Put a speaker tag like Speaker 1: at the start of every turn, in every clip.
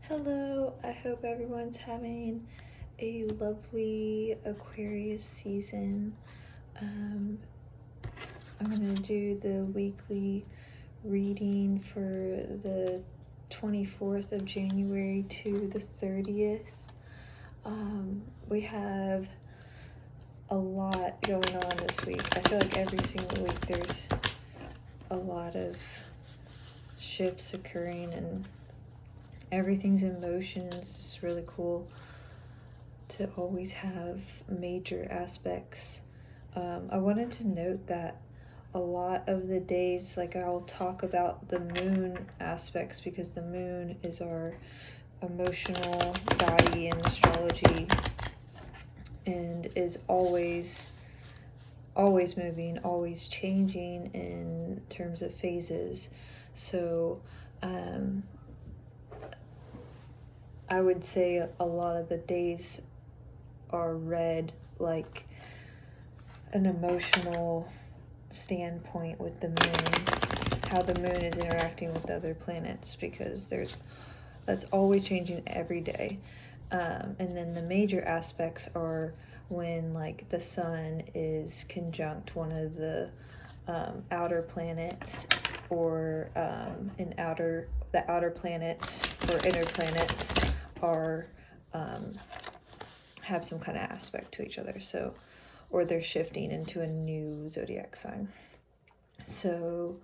Speaker 1: Hello, I hope everyone's having a lovely Aquarius season. I'm going to do the weekly reading for the 24th of January to the 30th. We have a lot going on this week. I feel like every single week there's a lot of shifts occurring and everything's in motion. It's just really cool to always have major aspects. I wanted to note that a lot of the days, like I'll talk about the moon aspects because the moon is our emotional body in astrology and is always moving, always changing in terms of phases. So I would say a lot of the days are read like an emotional standpoint with the moon, how the moon is interacting with other planets, because that's always changing every day. And then the major aspects are when like the sun is conjunct one of the outer planets, or the outer planets or inner planets are have some kind of aspect to each other, so, or they're shifting into a new zodiac sign. So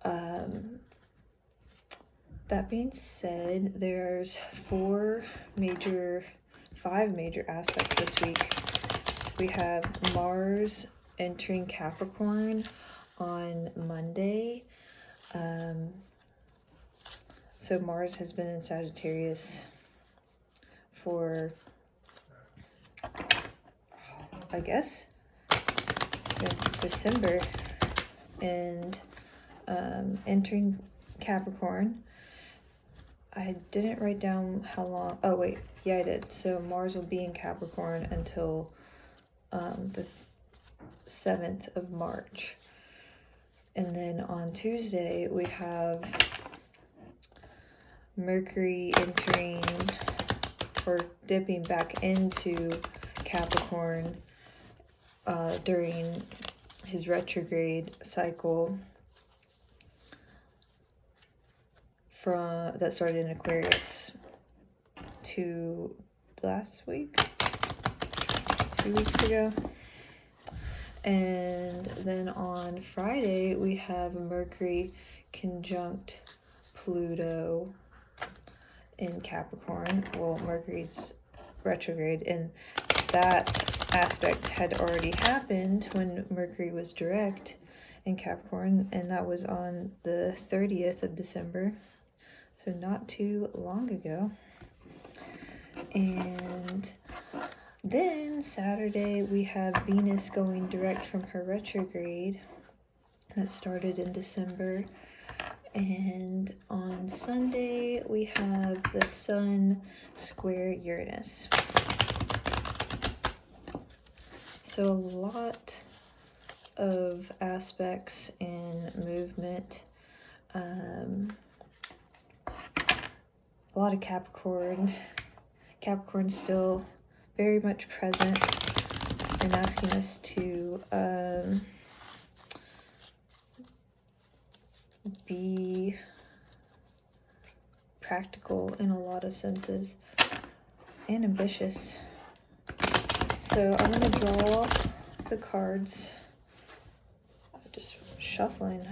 Speaker 1: that being said, there's five major aspects this week. We have Mars entering Capricorn on Monday. So Mars has been in Sagittarius for, I guess, since December, and entering Capricorn. I didn't write down how long. Oh wait, yeah, I did. So Mars will be in Capricorn until the 7th of March. And then on Tuesday, we have Mercury entering or dipping back into Capricorn during his retrograde cycle that started in Aquarius to last week, 2 weeks ago. And then on Friday, we have Mercury conjunct Pluto in Capricorn. Well, Mercury's retrograde, and that aspect had already happened when Mercury was direct in Capricorn, and that was on the 30th of December, so not too long ago. And then Saturday, we have Venus going direct from her retrograde that started in December. And on Sunday, we have the Sun square Uranus. So a lot of aspects and movement. A lot of Capricorn. Capricorn's still very much present and asking us to be practical in a lot of senses and ambitious. So I'm going to draw the cards. I'm just shuffling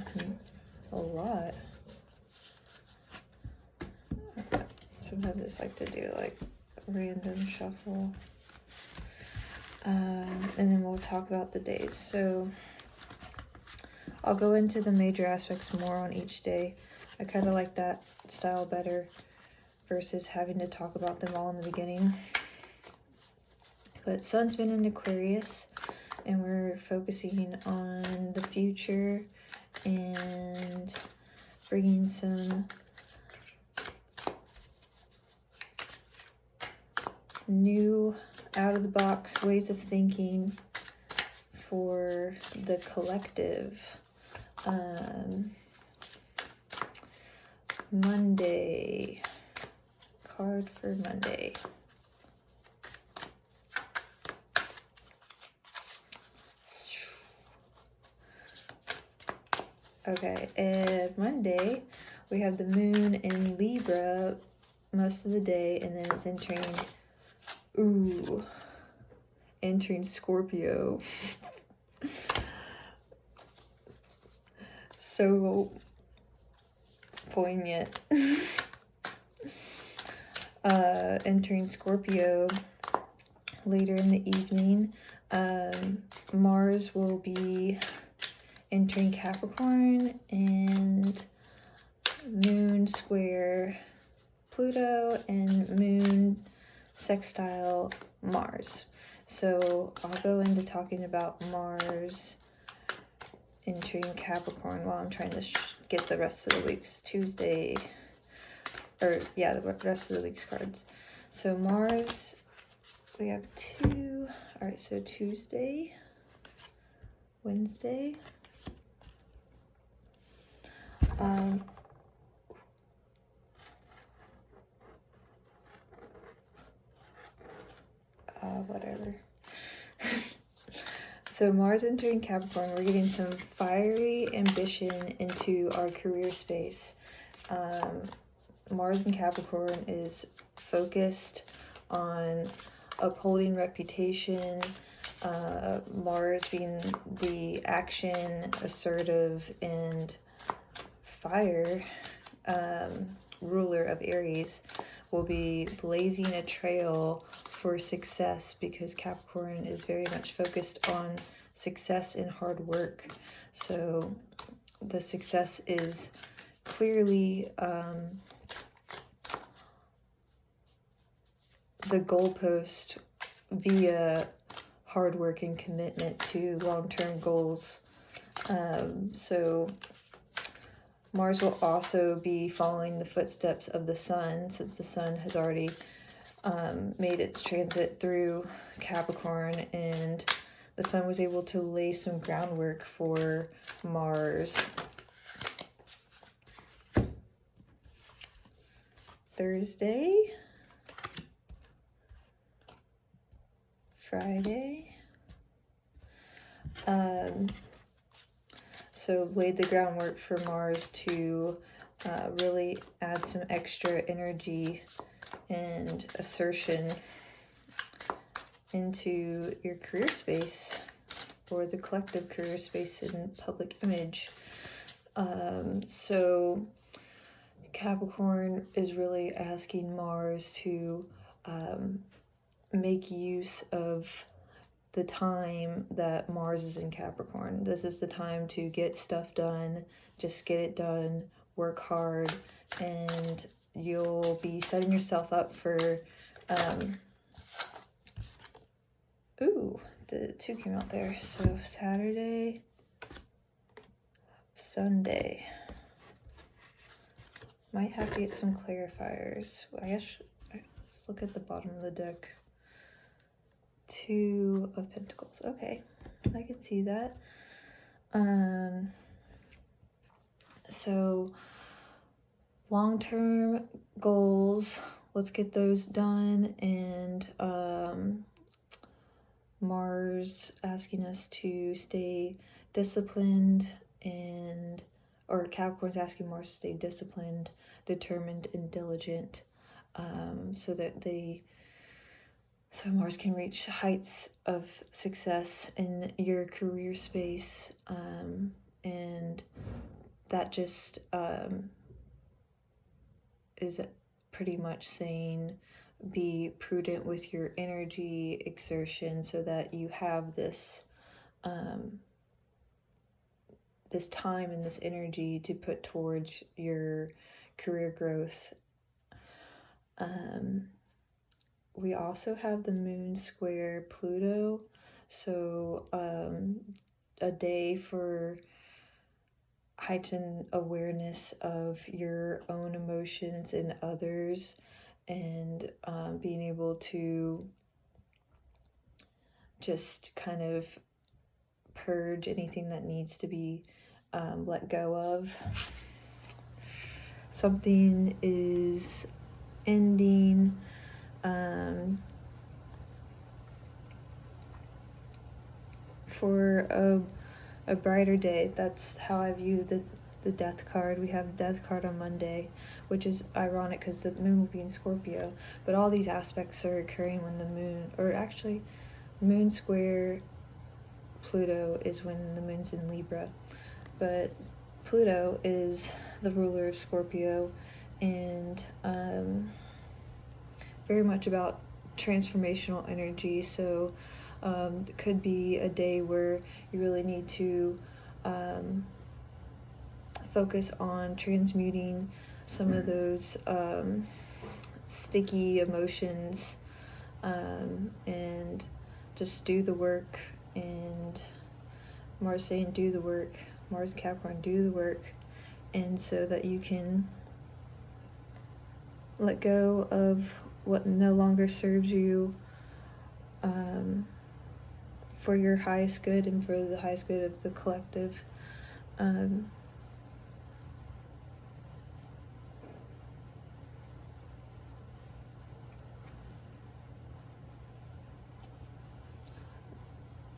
Speaker 1: a lot. Sometimes I just like to do like a random shuffle. And then we'll talk about the days. So I'll go into the major aspects more on each day. I kind of like that style better versus having to talk about them all in the beginning. But Sun's been in Aquarius, and we're focusing on the future and bringing some new out-of-the-box ways of thinking for the collective. Monday card for Monday. Okay, and Monday we have the moon in Libra most of the day, and then it's entering Scorpio. So poignant. Entering Scorpio later in the evening. Mars will be entering Capricorn, and moon square Pluto, and moon sextile Mars. So I'll go into talking about Mars entering Capricorn while I'm trying to get the rest of the week's the rest of the week's cards. So Mars, we have two. All right, so Tuesday, Wednesday. Whatever. So Mars entering Capricorn, we're getting some fiery ambition into our career space. Mars in Capricorn is focused on upholding reputation, Mars being the action, assertive, and fire ruler of Aries, will be blazing a trail for success, because Capricorn is very much focused on success and hard work. So the success is clearly the goalpost via hard work and commitment to long-term goals. So Mars will also be following the footsteps of the Sun, since the Sun has already made its transit through Capricorn, and the Sun was able to lay some groundwork for Mars. Thursday, Friday. So laid the groundwork for Mars to really add some extra energy and assertion into your career space, or the collective career space in public image. So Capricorn is really asking Mars to make use of the time that Mars is in Capricorn. This is the time to get stuff done, just get it done, work hard, and you'll be setting yourself up for, the two came out there. So Saturday, Sunday. Might have to get some clarifiers. I guess, let's look at the bottom of the deck. Two of Pentacles. Okay, I can see that. So long-term goals, let's get those done. And Mars asking us to stay disciplined, or Capricorn's asking Mars to stay disciplined, determined, and diligent, so Mars can reach heights of success in your career space, and that just is pretty much saying be prudent with your energy exertion, so that you have this this time and this energy to put towards your career growth. We also have the moon square Pluto, so a day for heightened awareness of your own emotions and others, and being able to just kind of purge anything that needs to be let go of. Something is ending, for a brighter day. That's how I view the death card. We have death card on Monday, which is ironic because the moon will be in Scorpio, but all these aspects are occurring when the moon, or actually moon square Pluto is when the moon's in Libra, but Pluto is the ruler of Scorpio, and very much about transformational energy. So it could be a day where you really need to focus on transmuting some of those sticky emotions, and just do the work. And Mars saying do the work, Mars Capricorn, do the work, and so that you can let go of what no longer serves you, for your highest good and for the highest good of the collective.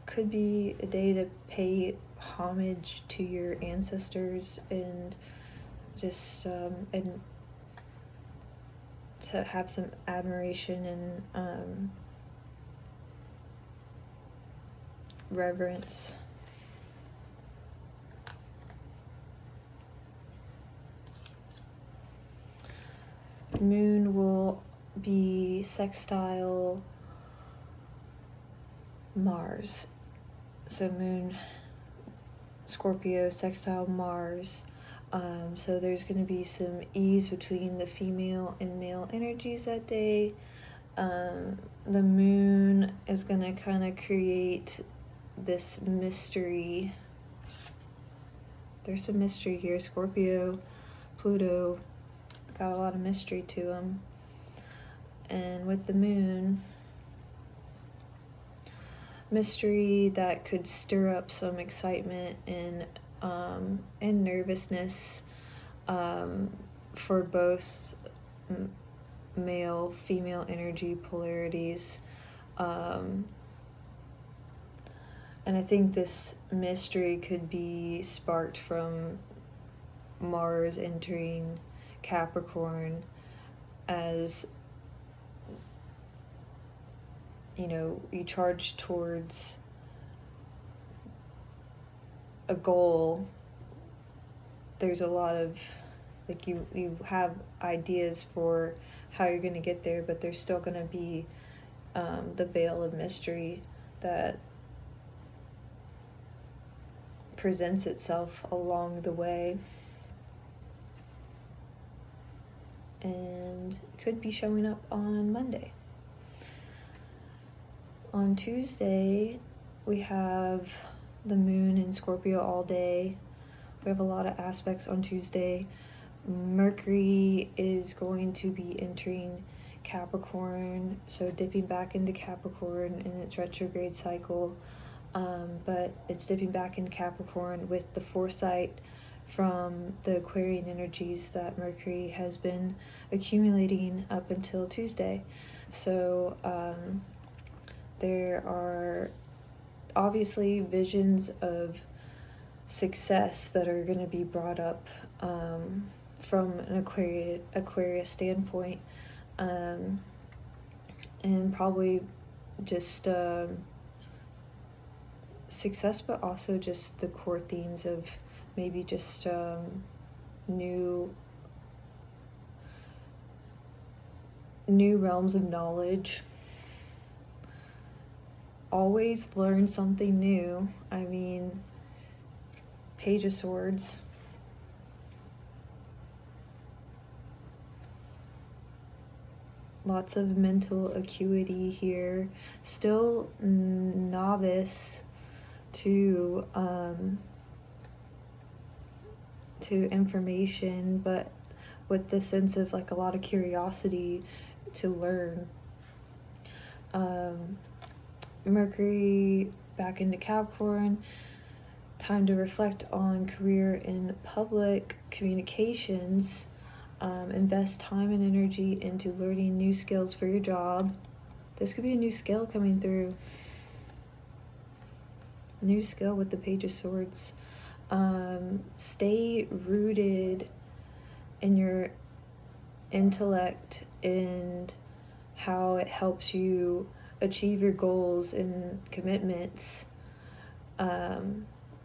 Speaker 1: Could be a day to pay homage to your ancestors, and just and to have some admiration and reverence. Moon will be sextile Mars. So moon Scorpio sextile Mars. So there's going to be some ease between the female and male energies that day. The moon is going to kind of create this mystery. There's some mystery here. Scorpio, Pluto, got a lot of mystery to them. And with the moon, mystery that could stir up some excitement and nervousness for both male, female energy polarities. And I think this mystery could be sparked from Mars entering Capricorn, as you know, you charge towards a goal. There's a lot of, like, you have ideas for how you're going to get there, but there's still going to be the veil of mystery that presents itself along the way, and could be showing up on Monday. On Tuesday, we have the moon in Scorpio all day. We have a lot of aspects on Tuesday. Mercury is going to be entering Capricorn, so dipping back into Capricorn in its retrograde cycle. But it's dipping back in Capricorn with the foresight from the Aquarian energies that Mercury has been accumulating up until Tuesday. So there are obviously visions of success that are going to be brought up from an Aquarius standpoint, and probably just success, but also just the core themes of maybe just new realms of knowledge. Always learn something new. I mean, Page of Swords. Lots of mental acuity here. Still novice to information, but with the sense of like a lot of curiosity to learn. Mercury back into Capricorn, time to reflect on career in public communications, Invest time and energy into learning new skills for your job. This could be a new skill coming through. New skill with the Page of Swords. Stay rooted in your intellect and how it helps you achieve your goals and commitments,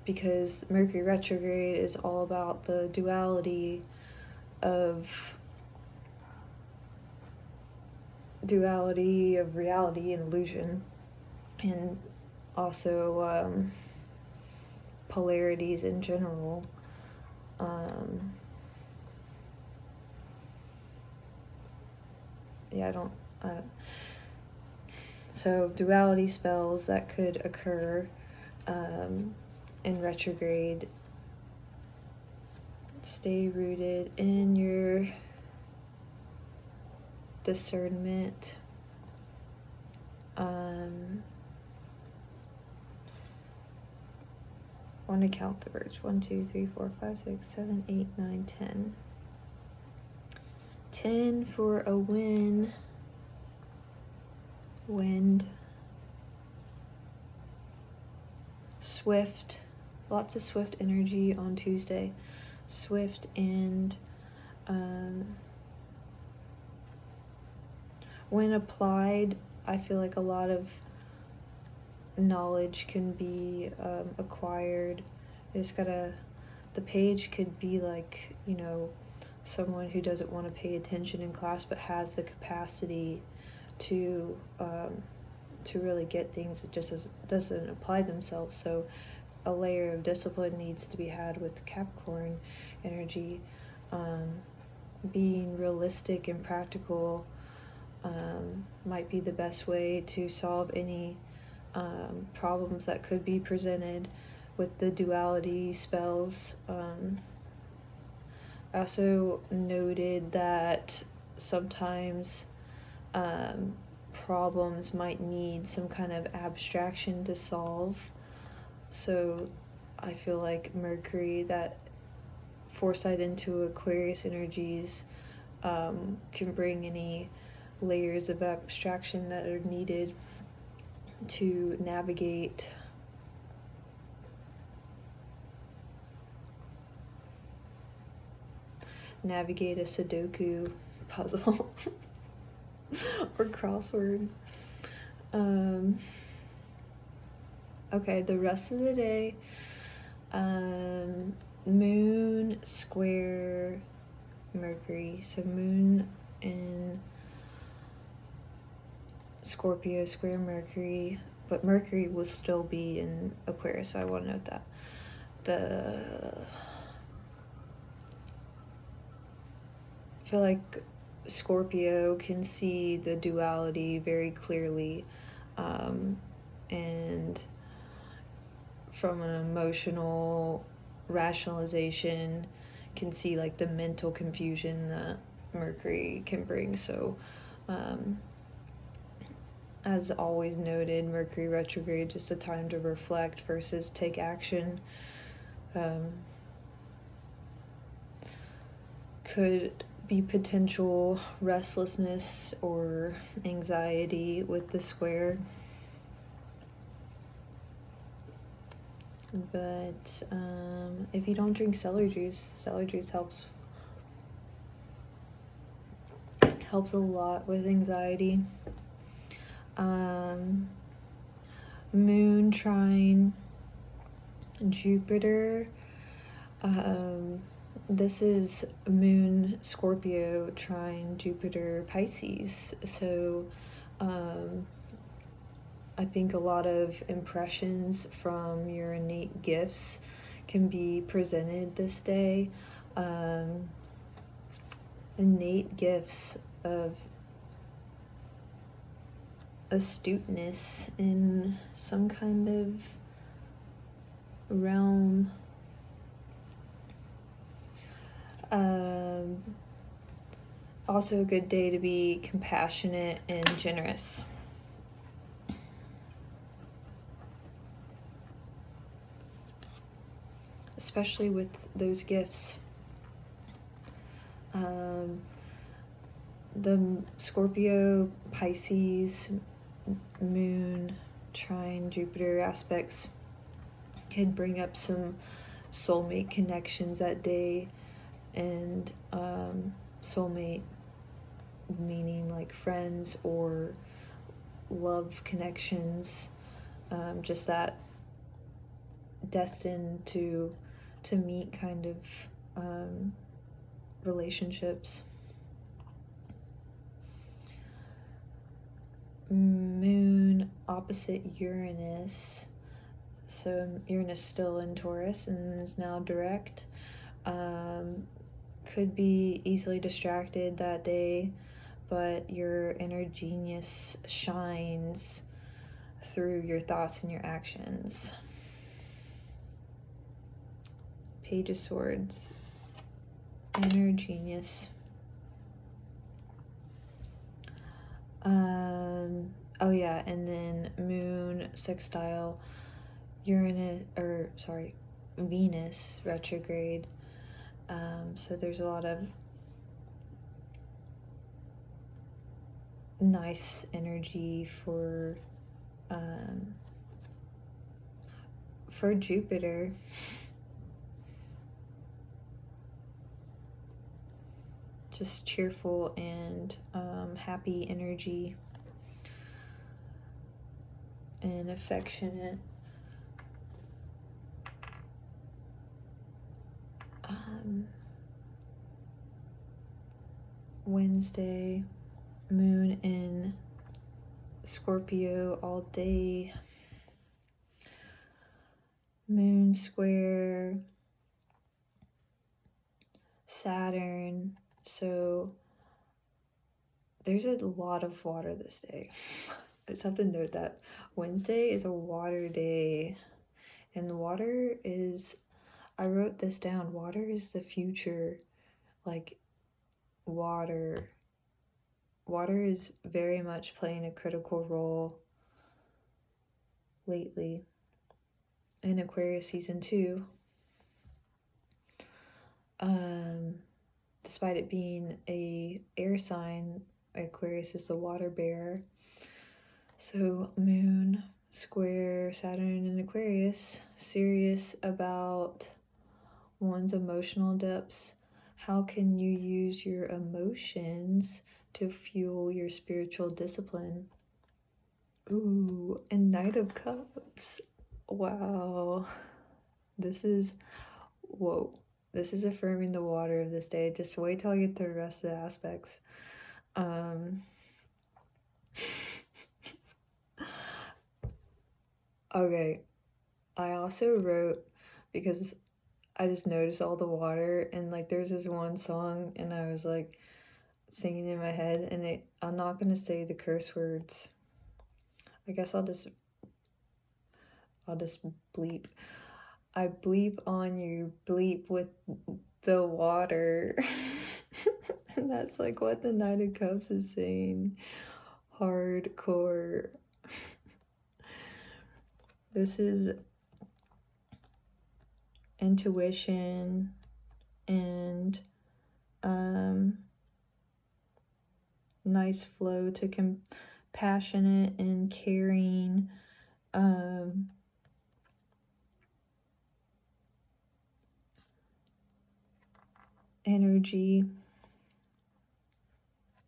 Speaker 1: because Mercury retrograde is all about the duality of reality and illusion, and also polarities in general. So duality spells that could occur in retrograde. Stay rooted in your discernment. I want to count the birds. 1, 2, 3, 4, 5, 6, 7, 8, 9, 10. 10 for a win. Wind. Swift. Lots of swift energy on Tuesday. Swift and when applied, I feel like a lot of knowledge can be acquired. The page could be like, someone who doesn't want to pay attention in class but has the capacity to really get things. It just doesn't apply themselves. So a layer of discipline needs to be had with Capricorn energy. Being realistic and practical might be the best way to solve any problems that could be presented with the duality spells. I also noted that sometimes problems might need some kind of abstraction to solve. So I feel like Mercury, that foresight into Aquarius energies, can bring any layers of abstraction that are needed to navigate a Sudoku puzzle or crossword. Okay, the rest of the day, Moon square Mercury. So Moon in Scorpio square Mercury, but Mercury will still be in Aquarius, so I want to note that. I feel like Scorpio can see the duality very clearly, and from an emotional rationalization can see like the mental confusion that Mercury can bring. So as always noted, Mercury retrograde, just a time to reflect versus take action. Could be potential restlessness or anxiety with the square. But if you don't drink celery juice helps a lot with anxiety. Moon trine Jupiter. This is Moon Scorpio trine Jupiter Pisces. So I think a lot of impressions from your innate gifts can be presented this day. Innate gifts of astuteness in some kind of realm. Also a good day to be compassionate and generous. Especially with those gifts. The Scorpio, Pisces, Moon, trine, Jupiter aspects could bring up some soulmate connections that day, and soulmate meaning like friends or love connections, just that destined to meet kind of relationships. Moon opposite Uranus, so Uranus still in Taurus and is now direct. Could be easily distracted that day, but your inner genius shines through your thoughts and your actions. Page of Swords, inner genius. Oh yeah, and then Moon sextile Venus retrograde. So there's a lot of nice energy for Jupiter. Just cheerful and happy energy and affectionate. Wednesday, Moon in Scorpio all day. Moon square Saturn, so there's a lot of water this day. I just have to note that Wednesday is a water day, and water is, I wrote this down, water is the future. Like water is very much playing a critical role lately in Aquarius season 2. Despite it being a air sign, Aquarius is the water bearer. So Moon square Saturn in Aquarius, serious about one's emotional depths. How can you use your emotions to fuel your spiritual discipline? Ooh, and Knight of Cups. Wow. This is affirming the water of this day. Just wait till I get to the rest of the aspects. Okay, I also wrote, because I just noticed all the water, and like there's this one song and I was like singing in my head, and I'm not gonna say the curse words. I guess I'll just bleep. I bleep on you, bleep with the water. And that's like what the Knight of Cups is saying. Hardcore. This is intuition and nice flow to compassionate and caring. Energy.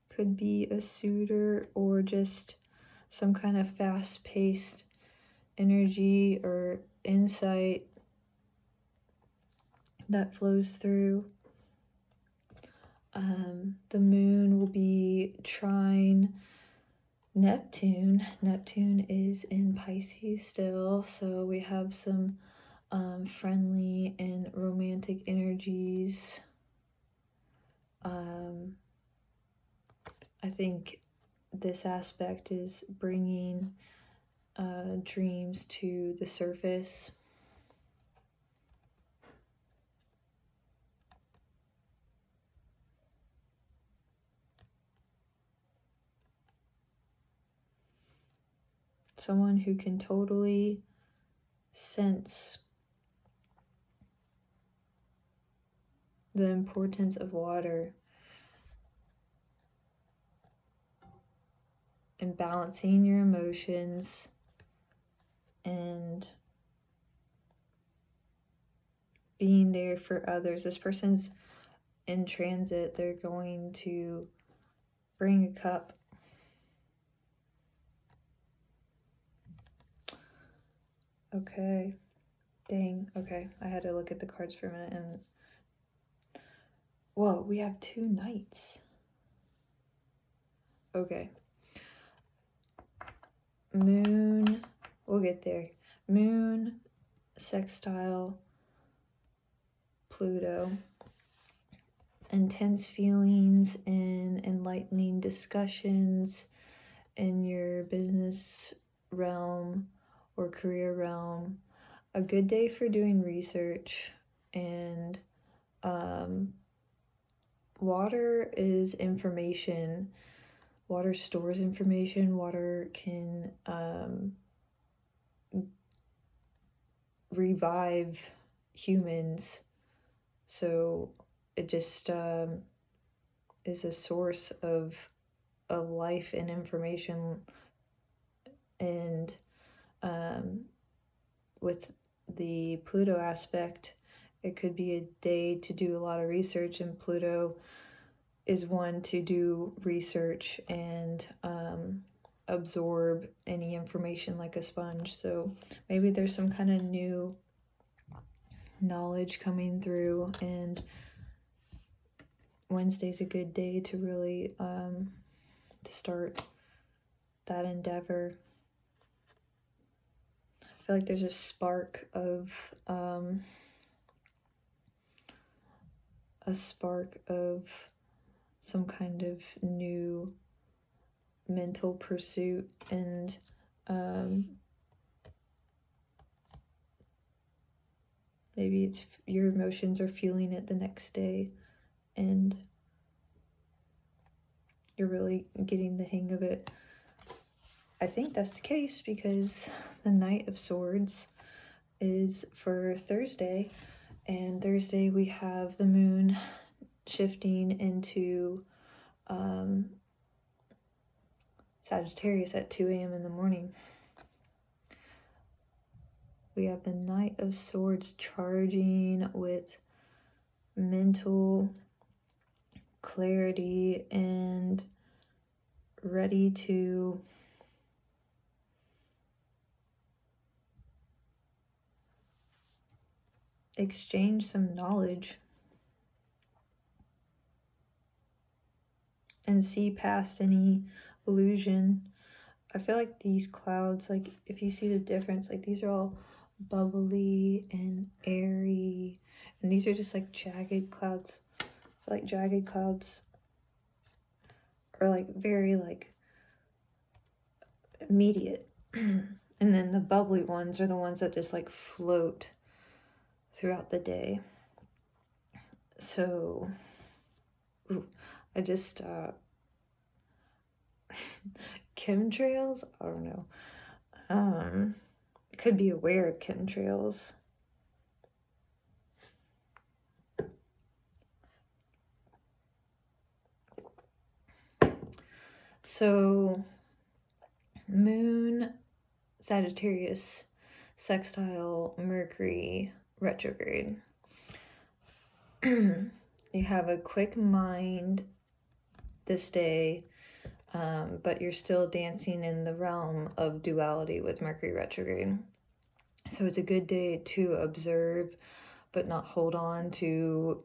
Speaker 1: Could be a suitor or just some kind of fast-paced energy or insight that flows through. The moon will be trine Neptune. Neptune is in Pisces still, so we have some friendly and romantic energies. I think this aspect is bringing dreams to the surface. Someone who can totally sense the importance of water. and balancing your emotions and being there for others. This person's in transit. They're going to bring a cup. Okay. Dang. Okay. I had to look at the cards for a minute and... Whoa, we have 2 knights. Okay. Moon. We'll get there. Moon, sextile, Pluto. Intense feelings and enlightening discussions in your business realm or career realm. A good day for doing research. And water is information. Water stores information. Water can revive humans. So it just is a source of life and information. And with the Pluto aspect, it could be a day to do a lot of research, and Pluto is one to do research and absorb any information like a sponge. So maybe there's some kind of new knowledge coming through, and Wednesday's a good day to really to start that endeavor. I feel like there's a spark of some kind of new mental pursuit, and maybe it's your emotions are feeling it the next day and you're really getting the hang of it. I think that's the case because the Knight of Swords is for Thursday, and Thursday we have the moon shifting into Sagittarius at 2 a.m. in the morning. We have the Knight of Swords charging with mental clarity and ready to exchange some knowledge and see past any illusion. I feel like these clouds, like if you see the difference, like these are all bubbly and airy, and these are just like jagged clouds. I feel like jagged clouds are like very like immediate, and then the bubbly ones are the ones that just like float throughout the day. So I just chemtrails, I don't know, could be aware of chemtrails. So moon Sagittarius sextile Mercury retrograde. You have a quick mind this day, but you're still dancing in the realm of duality with Mercury retrograde. So it's a good day to observe, but not hold on to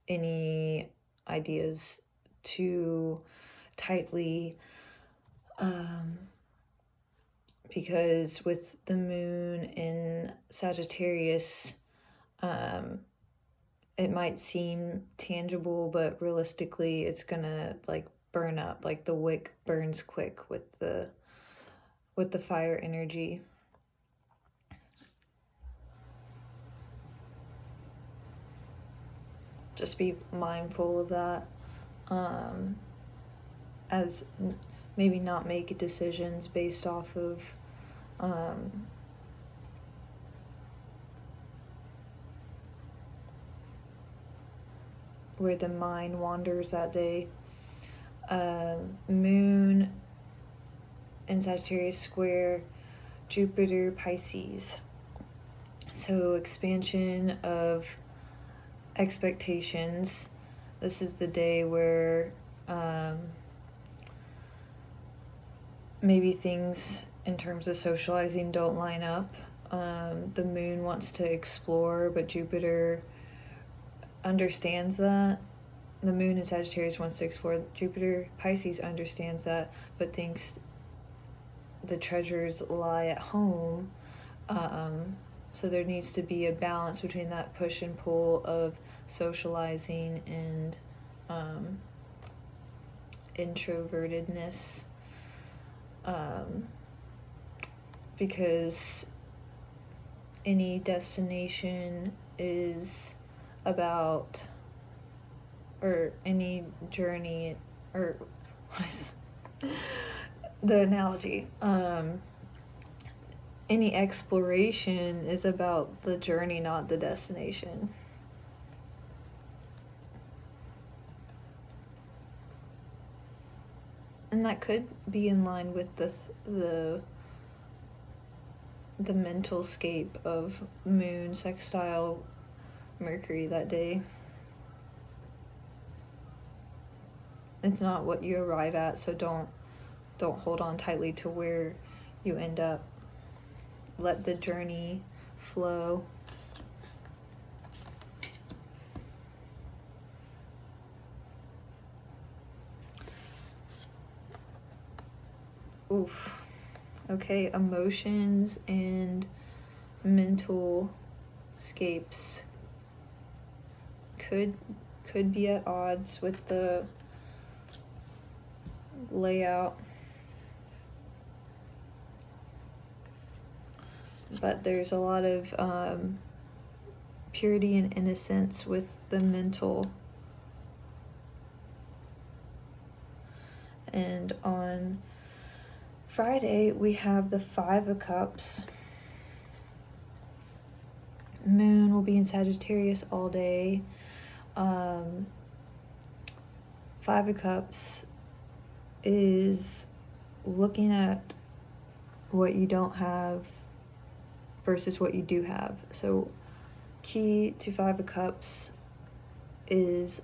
Speaker 1: any ideas too tightly, because with the moon in Sagittarius, it might seem tangible, but realistically it's gonna like burn up, like the wick burns quick with the fire energy. Just be mindful of that, as maybe not make decisions based off of where the mind wanders that day. Moon and Sagittarius square Jupiter Pisces. So expansion of expectations. This is the day where maybe things in terms of socializing don't line up. The moon wants to explore, but Jupiter understands that. The moon in Sagittarius wants to explore. Jupiter Pisces understands that, but thinks the treasures lie at home. So there needs to be a balance between that push and pull of socializing and introvertedness, because any destination is about, or any journey, or what is the analogy? Any exploration is about the journey, not the destination. And that could be in line with the mental scape of moon sextile Mercury that day. It's not what you arrive at, so don't hold on tightly to where you end up. Let the journey flow. Oof. Okay, emotions and mental scapes could be at odds with the layout. But there's a lot of purity and innocence with the mental. And on Friday, we have the 5 of Cups. Moon will be in Sagittarius all day. 5 of Cups is looking at what you don't have versus what you do have. So key to 5 of Cups is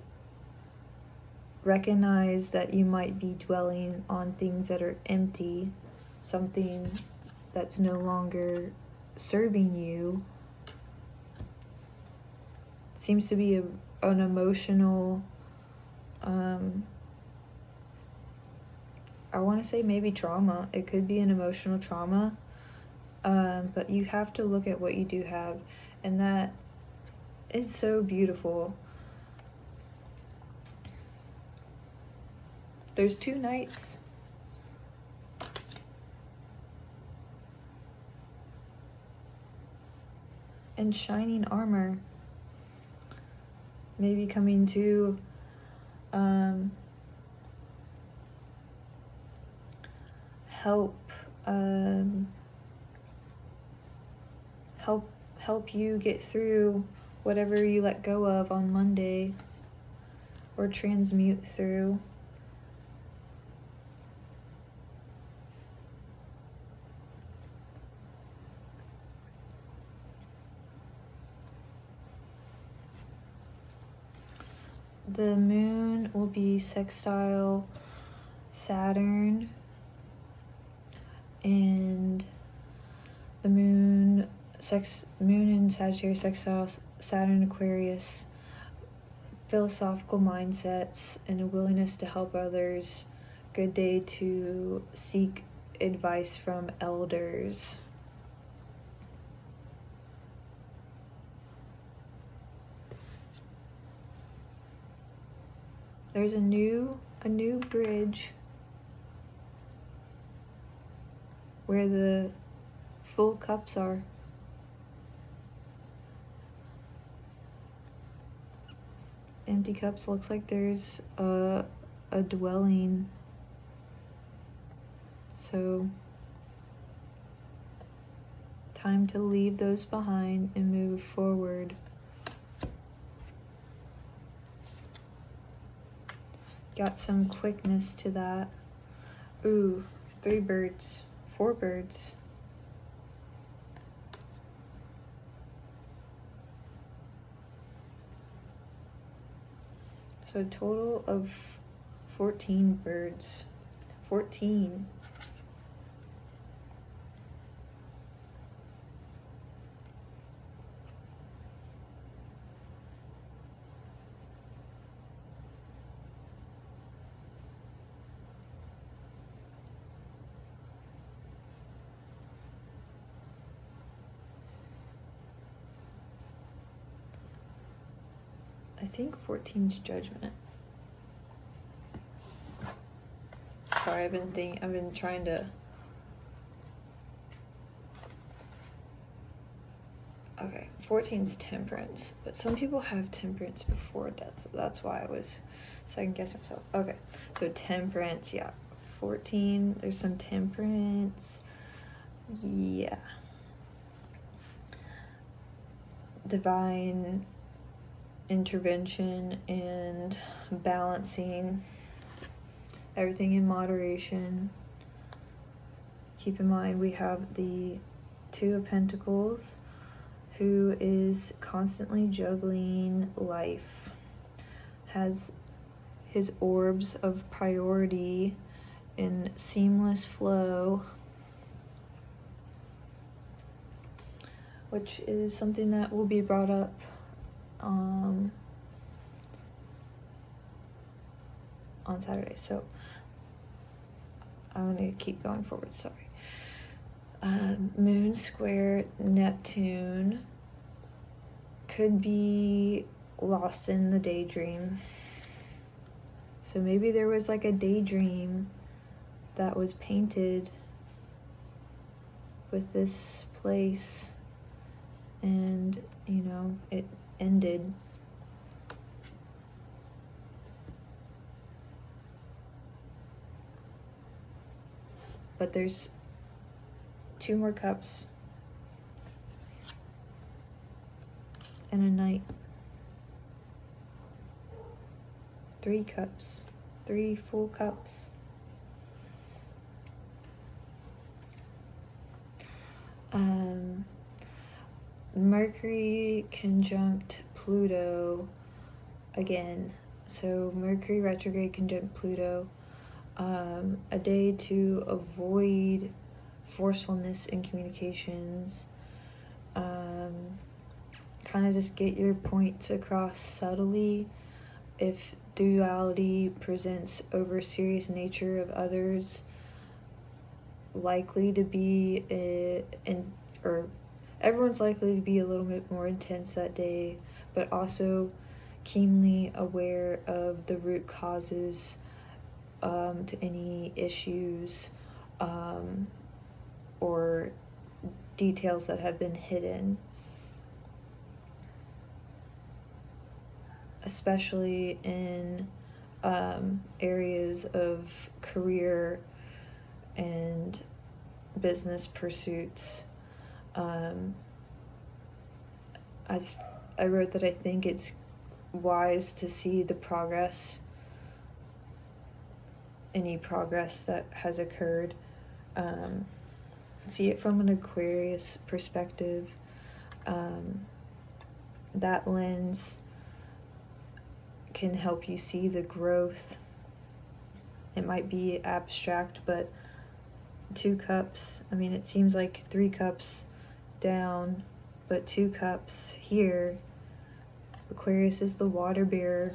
Speaker 1: recognize that you might be dwelling on things that are empty, something that's no longer serving you. Seems to be an emotional, I want to say maybe trauma. It could be an emotional trauma. But you have to look at what you do have, and that is so beautiful. There's 2 knights. And shining armor. Maybe coming to help you get through whatever you let go of on Monday, or transmute through. The moon will be sextile Saturn, and the moon in Sagittarius sextile Saturn Aquarius. Philosophical mindsets and a willingness to help others. Good day to seek advice from elders. There's a new bridge where the full cups are. Empty cups looks like there's a dwelling. So time to leave those behind and move forward. Got some quickness to that. Ooh, 3 birds. 4 birds. So a total of 14 birds. 14. I think 14's judgment. Sorry, I've been trying to. Okay, 14's temperance, but some people have temperance before. That's why I was second guessing myself. Okay, so temperance, yeah. 14, there's some temperance. Yeah. Divine intervention and balancing everything in moderation. Keep in mind we have the 2 of Pentacles, who is constantly juggling life, has his orbs of priority in seamless flow, which is something that will be brought up on Saturday. So I'm going to keep going forward, sorry. Moon square Neptune could be lost in the daydream. So maybe there was like a daydream that was painted with this place, and you know, it ended. But there's 2 more cups and a knight. 3 cups, 3 full cups. Mercury conjunct Pluto again. So Mercury retrograde conjunct Pluto. A day to avoid forcefulness in communications. Kind of just get your points across subtly. If duality presents over serious nature of others, likely to be everyone's likely to be a little bit more intense that day, but also keenly aware of the root causes to any issues or details that have been hidden, especially in areas of career and business pursuits. I wrote that I think it's wise to see the progress, any progress that has occurred. See it from an Aquarius perspective. That lens can help you see the growth. It might be abstract, but 2 cups, I mean, it seems like 3 cups down, but 2 cups here. Aquarius is the water bearer.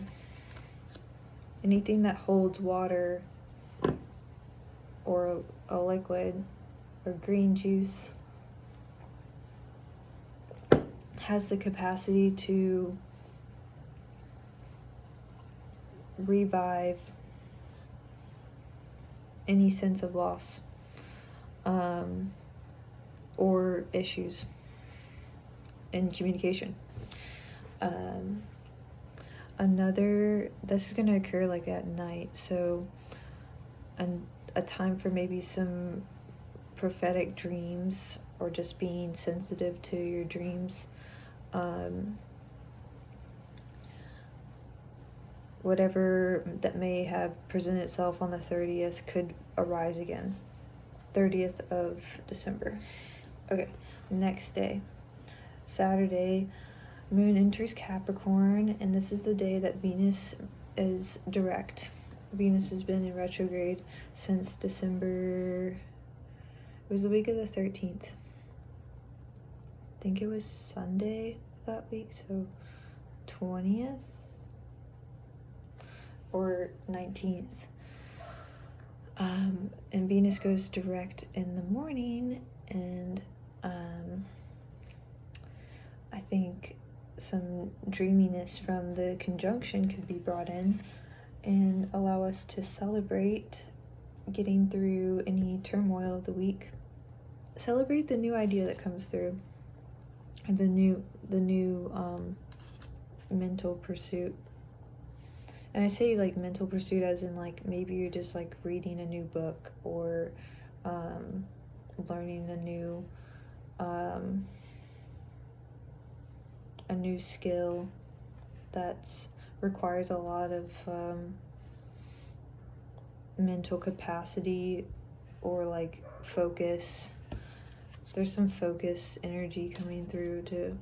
Speaker 1: Anything that holds water or a liquid or green juice has the capacity to revive any sense of loss or issues in communication. This is going to occur like at night, so a time for maybe some prophetic dreams or just being sensitive to your dreams. Whatever that may have presented itself on the 30th could arise again. 30th of December. Okay, next day, Saturday, Moon enters Capricorn, and this is the day that Venus is direct. Venus has been in retrograde since December. It was the week of the 13th. I think it was Sunday that week, so 20th or 19th. And Venus goes direct in the morning, and I think some dreaminess from the conjunction could be brought in and allow us to celebrate getting through any turmoil of the week. Celebrate the new idea that comes through, the new mental pursuit. And I say like mental pursuit as in like maybe you're just like reading a new book or learning a new skill that's requires a lot of mental capacity or like focus. There's some focus energy coming through to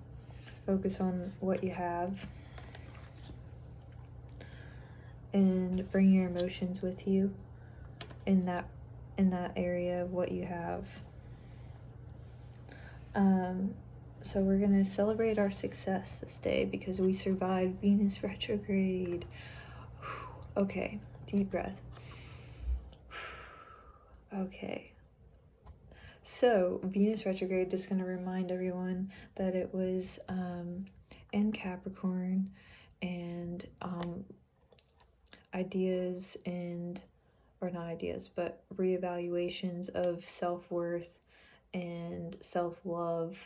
Speaker 1: focus on what you have and bring your emotions with you in that area of what you have. So we're gonna celebrate our success this day because we survived Venus retrograde. Okay, deep breath. Okay. So Venus retrograde, just gonna remind everyone that it was in Capricorn, and ideas and, or not ideas, but reevaluations of self-worth and self-love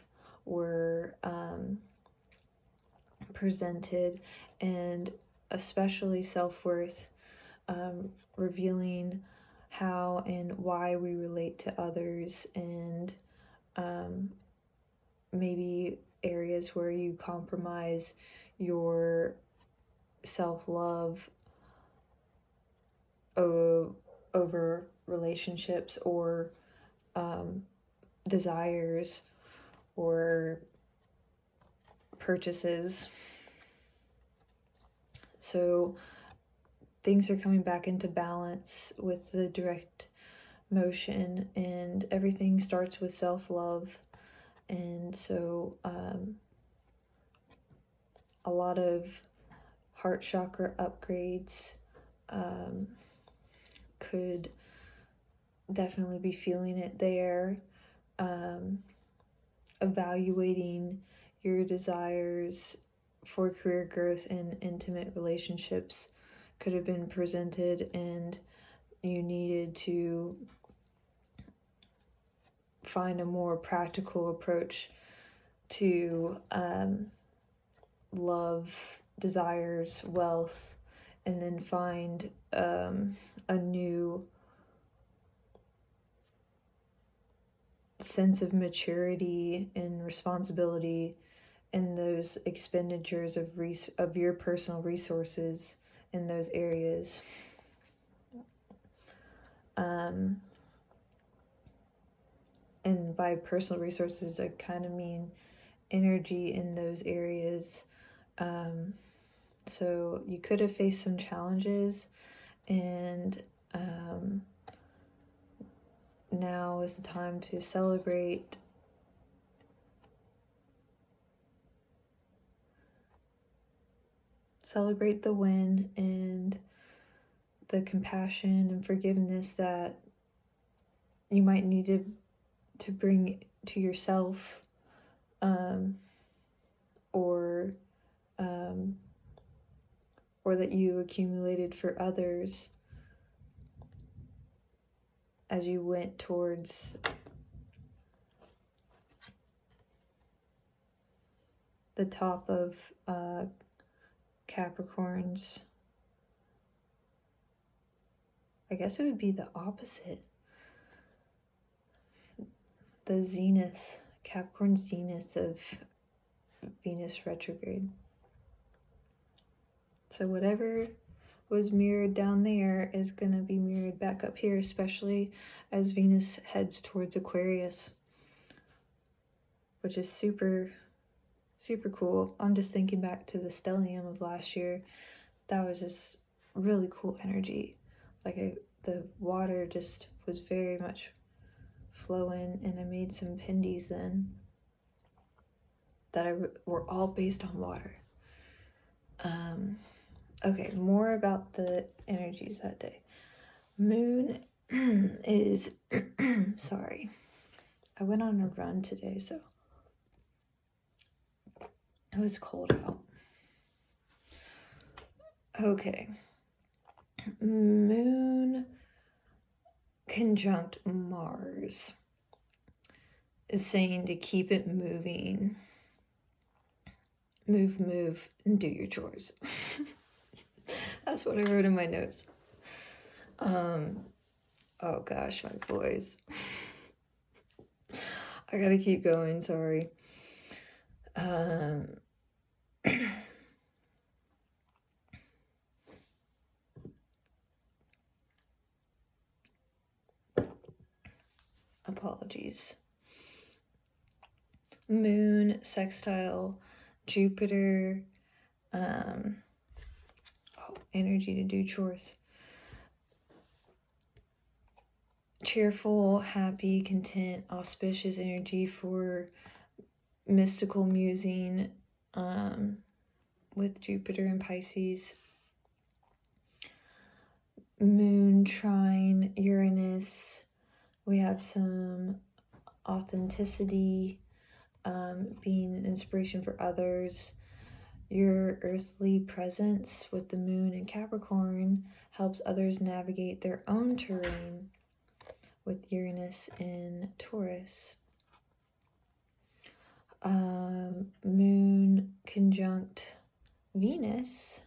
Speaker 1: were presented, and especially self-worth, revealing how and why we relate to others, and maybe areas where you compromise your self-love over relationships or desires or purchases. So things are coming back into balance with the direct motion, and everything starts with self-love. And so a lot of heart chakra upgrades could definitely be feeling it there. Evaluating your desires for career growth and intimate relationships could have been presented, and you needed to find a more practical approach to love, desires, wealth, and then find a new sense of maturity and responsibility in those expenditures of your personal resources in those areas. And by personal resources, I kind of mean energy in those areas. So you could have faced some challenges, and now is the time to celebrate the win and the compassion and forgiveness that you might need to bring to yourself, or that you accumulated for others as you went towards the top of Capricorn's, I guess it would be the opposite. The zenith, Capricorn zenith of Venus retrograde. So whatever was mirrored down there is going to be mirrored back up here, especially as Venus heads towards Aquarius, which is super, super cool. I'm just thinking back to the stellium of last year. That was just really cool energy. Like the water just was very much flowing, and I made some pindies then that were all based on water. Okay, more about the energies that day. Moon is, sorry, I went on a run today, so it was cold out. Okay, Moon conjunct Mars is saying to keep it moving. Move, and do your chores. That's what I wrote in my notes. Oh gosh, my voice. I gotta keep going, sorry. Apologies. Moon sextile Jupiter. Energy to do chores. Cheerful, happy, content, auspicious energy for mystical musing with Jupiter and Pisces. Moon trine Uranus. We have some authenticity, being an inspiration for others. Your earthly presence with the moon in Capricorn helps others navigate their own terrain with Uranus in Taurus. Moon conjunct Venus.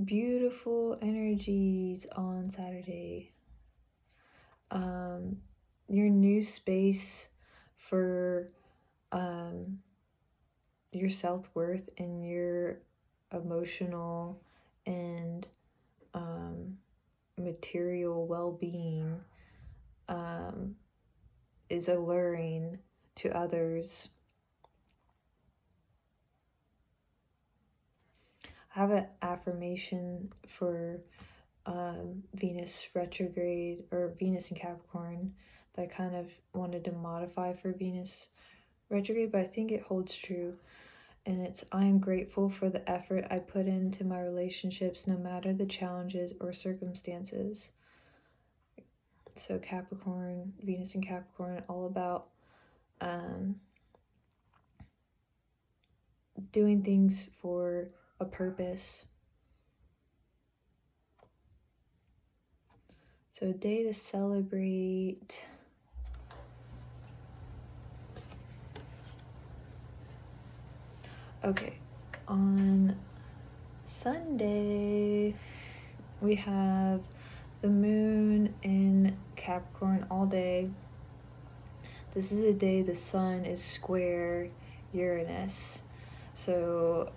Speaker 1: Beautiful energies on Saturday. Your new space for your self-worth and your emotional and material well-being is alluring to others. I have an affirmation for Venus retrograde, or Venus in Capricorn, that I kind of wanted to modify for Venus retrograde, but I think it holds true. And it's, I am grateful for the effort I put into my relationships, no matter the challenges or circumstances. So Capricorn, Venus in Capricorn, all about doing things for a purpose. So a day to celebrate. Okay, on Sunday, we have the moon in Capricorn all day. This is a day the sun is square Uranus. So,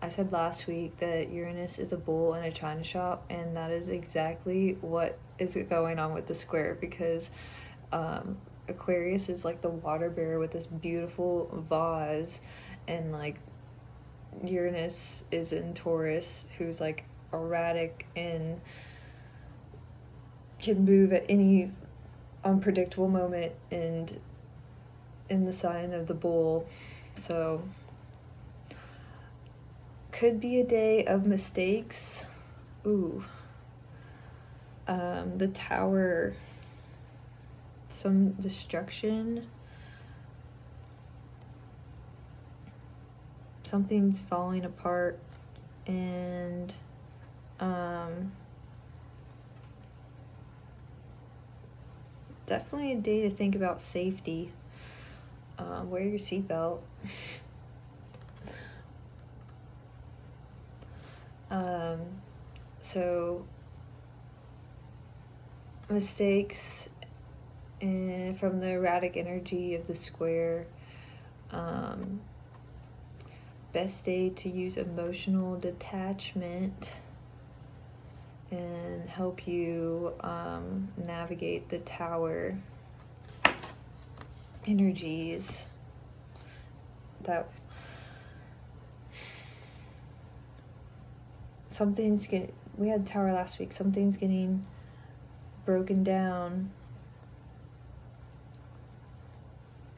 Speaker 1: I said last week that Uranus is a bull in a china shop, and that is exactly what is going on with the square, because Aquarius is like the water bearer with this beautiful vase, and like Uranus is in Taurus, who's like erratic and can move at any unpredictable moment, and in the sign of the bull. So could be a day of mistakes. Ooh. The Tower, some destruction. Something's falling apart, and definitely a day to think about safety. Wear your seatbelt. So mistakes from the erratic energy of the square. Best day to use emotional detachment. and help you navigate the Tower energies that we had Tower last week, something's getting broken down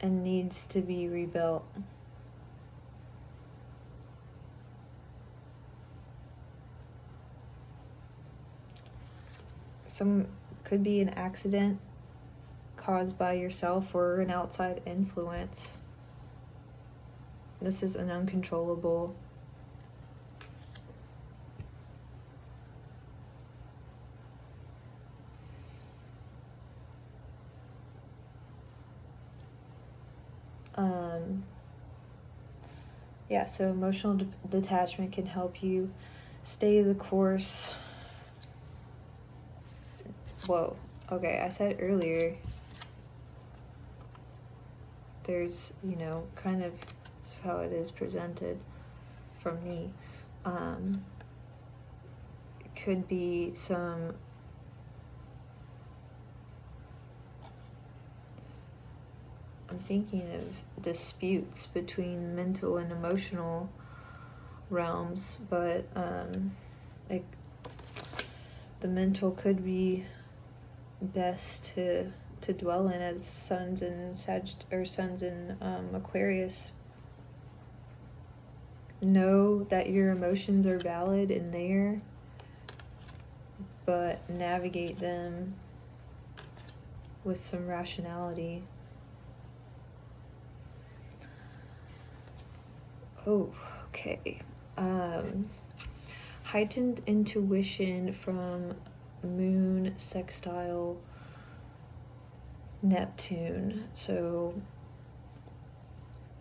Speaker 1: and needs to be rebuilt. Some could be an accident caused by yourself or an outside influence. This is an uncontrollable. Yeah, so emotional detachment can help you stay the course. Whoa, okay, I said earlier, there's, you know, kind of how it is presented from me. It could be some I'm thinking of disputes between mental and emotional realms, but like the mental could be best to dwell in as suns in Aquarius. Know that your emotions are valid and there, but navigate them with some rationality. Oh, okay. Heightened intuition from Moon sextile Neptune. So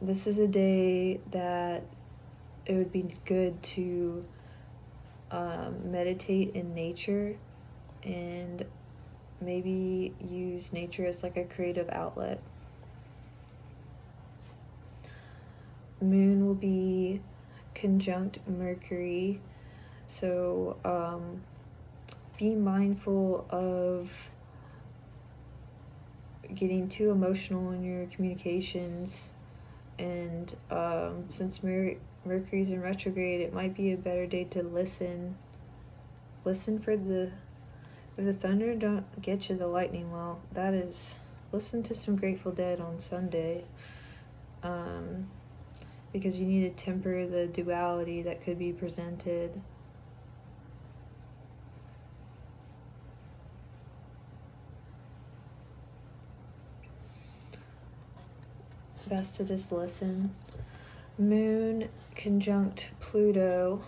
Speaker 1: this is a day that it would be good to meditate in nature and maybe use nature as like a creative outlet. Moon will be conjunct Mercury, so be mindful of getting too emotional in your communications, and since Mercury's in retrograde, it might be a better day to listen for if the thunder don't get you, the lightning will. That is, listen to some Grateful Dead on Sunday, because you need to temper the duality that could be presented. Best to just listen. Moon conjunct Pluto.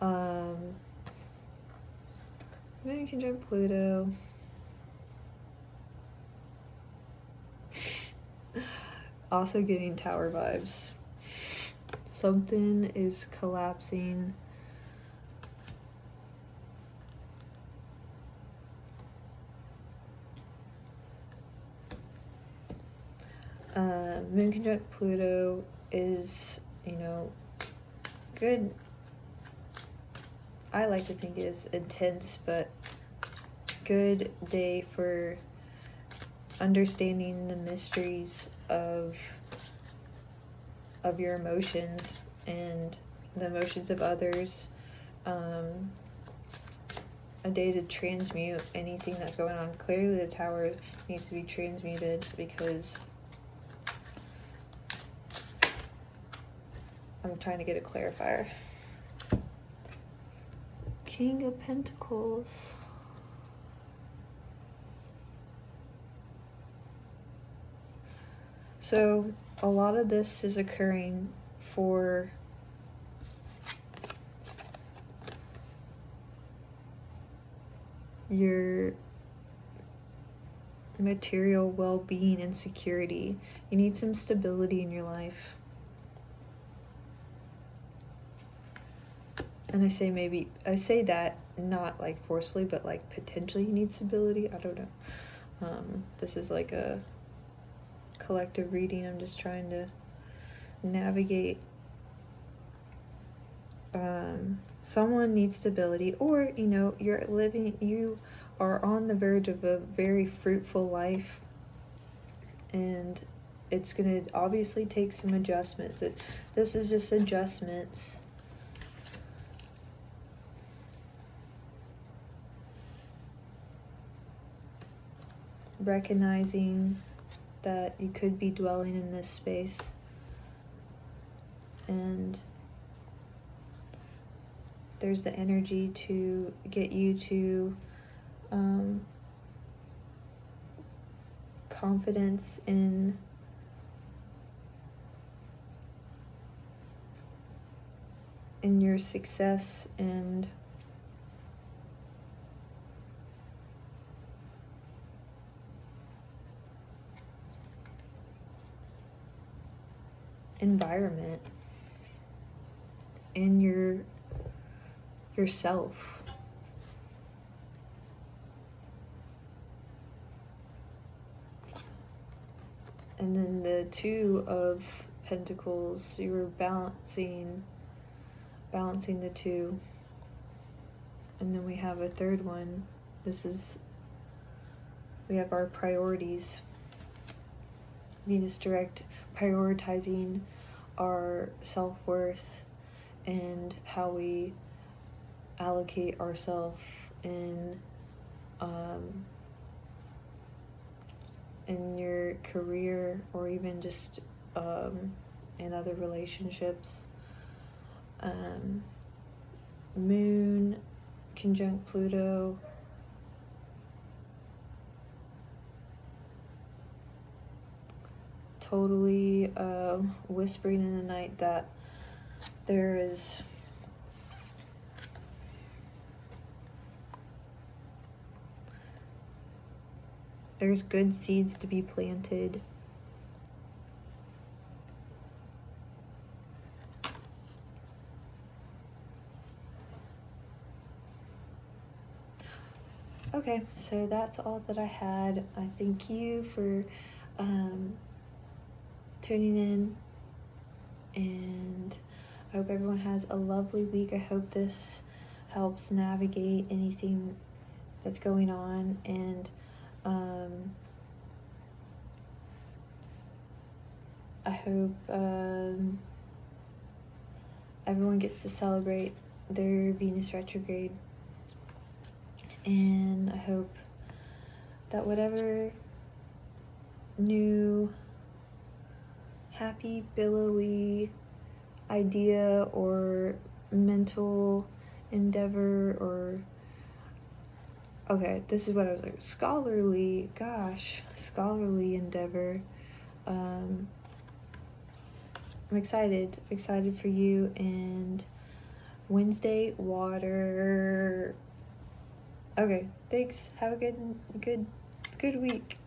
Speaker 1: Moon conjunct Pluto. Also getting Tower vibes. Something is collapsing. Moon conjunct Pluto is, you know, good. I like to think it is intense, but good day for understanding the mysteries of your emotions and the emotions of others. A day to transmute anything that's going on. Clearly the Tower needs to be transmuted because I'm trying to get a clarifier. King of Pentacles. So a lot of this is occurring for your material well-being and security. You need some stability in your life. And I say that not like forcefully, but like potentially you need stability. I don't know. This is like a collective reading. I'm just trying to navigate someone needs stability, or you are on the verge of a very fruitful life, and it's going to obviously take some adjustments. This is just adjustments. Recognizing that you could be dwelling in this space, and there's the energy to get you to confidence in your success and environment, in yourself. And then the Two of Pentacles, you were balancing the two. And then we have a third one. We have our priorities. Venus direct, prioritizing our self-worth and how we allocate ourselves in your career, or even just in other relationships. Moon conjunct Pluto. Totally whispering in the night that there's good seeds to be planted. Okay, so that's all that I had. I thank you for tuning in, and I hope everyone has a lovely week. I hope this helps navigate anything that's going on, and I hope everyone gets to celebrate their Venus retrograde, and I hope that whatever new happy, billowy idea or mental endeavor, or okay, this is what I was like, scholarly endeavor. I'm excited for you. And Wednesday, water. Okay, thanks. Have a good week.